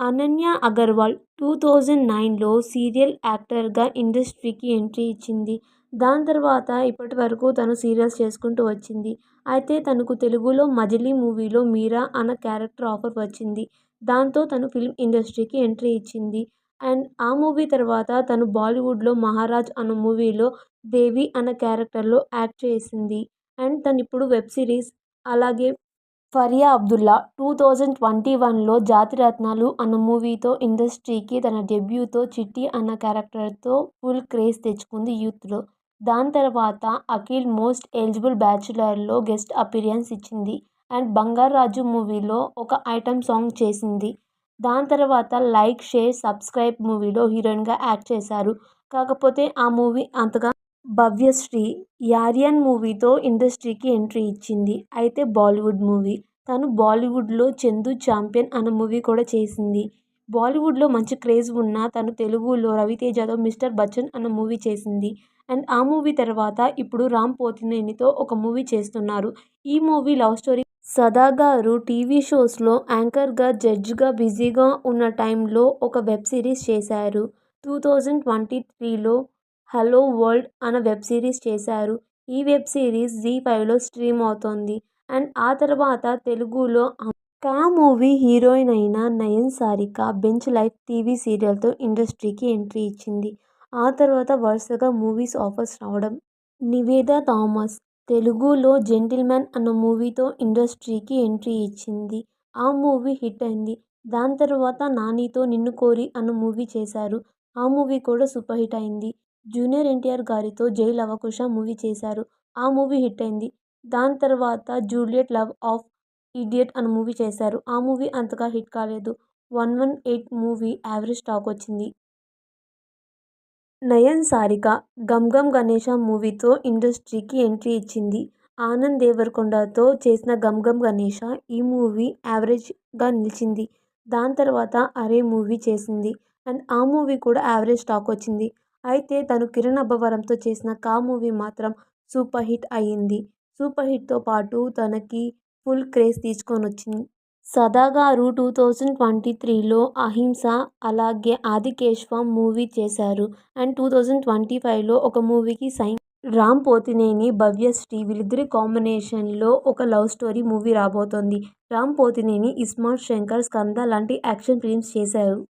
Ananya Agarwal 2009లో serial యాక్టర్గా ఇండస్ట్రీకి entry ఇచ్చింది. దాని తర్వాత ఇప్పటి వరకు తను సీరియల్స్ చేసుకుంటూ వచ్చింది. అయితే తనకు తెలుగులో 'మజిలీ' మూవీలో మీరా అన్న క్యారెక్టర్ ఆఫర్ వచ్చింది. దాంతో తను ఫిల్మ్ ఇండస్ట్రీకి ఎంట్రీ ఇచ్చింది. అండ్ ఆ మూవీ తర్వాత తను బాలీవుడ్లో 'మహారాజ్' అన్న మూవీలో దేవి అన్న క్యారెక్టర్లో యాక్ట్ చేసింది. అండ్ తనిప్పుడు వెబ్ సిరీస్ అలాగే ఫరియా అబ్దుల్లా 2021లో 'జాతిరత్నాలు' అన్న మూవీతో ఇండస్ట్రీకి తన డెబ్యూతో 'చిట్టి' అన్న క్యారెక్టర్తో ఫుల్ క్రేజ్ తెచ్చుకుంది యూత్లో. దాని తర్వాత అఖిల్ మోస్ట్ ఎలిజిబుల్ బ్యాచులర్లో గెస్ట్ అపీరియన్స్ ఇచ్చింది. అండ్ 'బంగార్రాజు' మూవీలో ఒక ఐటెం సాంగ్ చేసింది. దాని తర్వాత 'లైక్ షేర్ సబ్స్క్రైబ్' మూవీలో హీరోయిన్గా యాక్ట్ చేశారు. కాకపోతే ఆ మూవీ అంతగా భవ్యశ్రీ 'యారియన్' మూవీతో ఇండస్ట్రీకి ఎంట్రీ ఇచ్చింది. అయితే బాలీవుడ్ మూవీ. తను బాలీవుడ్లో 'చందు ఛాంపియన్' అన్న మూవీ కూడా చేసింది. బాలీవుడ్లో మంచి క్రేజ్ ఉన్న తను తెలుగులో రవితేజతో 'మిస్టర్ బచ్చన్' అన్న మూవీ చేసింది. అండ్ ఆ మూవీ తర్వాత ఇప్పుడు రామ్ పోతినేనితో ఒక మూవీ చేస్తున్నారు. ఈ మూవీ లవ్ స్టోరీ. సదా గారు టీవీ షోస్లో యాంకర్గా, జడ్జిగా బిజీగా ఉన్న టైంలో ఒక వెబ్ సిరీస్ చేశారు. 2023లో 'హలో వరల్డ్' అన్న వెబ్ సిరీస్ చేశారు. ఈ వెబ్ సిరీస్ జీ5లో స్ట్రీమ్ అవుతోంది. అండ్ ఆ తర్వాత తెలుగులో 'కా' మూవీ హీరోయిన్ అయిన Nayan Sarika 'bench life' TV సీరియల్తో ఇండస్ట్రీకి ఎంట్రీ ఇచ్చింది. ఆ తర్వాత వరుసగా మూవీస్ ఆఫర్స్ రావడం. నివేదా థామస్ తెలుగులో 'జెంటిల్మన్' అన్న మూవీతో ఇండస్ట్రీకి ఎంట్రీ ఇచ్చింది. ఆ మూవీ హిట్ అయింది. దాని తర్వాత నానితో 'నిన్ను కోరి' అన్న మూవీ చేశారు. ఆ మూవీ కూడా సూపర్ హిట్ అయింది. జూనియర్ ఎన్టీఆర్ గారితో 'జై లవకుశ' మూవీ చేశారు. ఆ మూవీ హిట్ అయింది. దాని తర్వాత 'జూలియట్ లవ్ ఆఫ్ ఇడియట్' అన్న మూవీ చేశారు. ఆ మూవీ అంతగా హిట్ కాలేదు. 118 మూవీ యావరేజ్ టాక్ వచ్చింది. నయన్ సారిక 'గమ్ గమ్ గణేశ' మూవీతో ఇండస్ట్రీకి ఎంట్రీ ఇచ్చింది. ఆనంద్ దేవరకొండతో చేసిన 'గమ్ గమ్ గణేశ' ఈ మూవీ యావరేజ్గా నిలిచింది. దాని తర్వాత 'అరే' మూవీ చేసింది. అండ్ ఆ మూవీ కూడా యావరేజ్ టాక్ వచ్చింది. అయితే తను కిరణ్ అబ్బవరంతో చేసిన 'కా' మూవీ మాత్రం సూపర్ హిట్ అయ్యింది. సూపర్ హిట్తో పాటు తనకి ఫుల్ క్రేజ్ తీసుకొనొచ్చింది. సదా గారు 2023లో 'అహింస' అలాగే 'ఆదికేశవం' మూవీ చేశారు. అండ్ 2025లో ఒక మూవీకి సైన్. రామ్ పోతినేని, భవ్యశ్రీ వీళ్ళిద్దరి కాంబినేషన్లో ఒక లవ్ స్టోరీ మూవీ రాబోతోంది. రామ్ పోతినేని 'ఇస్మార్ట్ శంకర్', 'స్కంద' లాంటి యాక్షన్ ఫిల్మ్స్ చేశారు.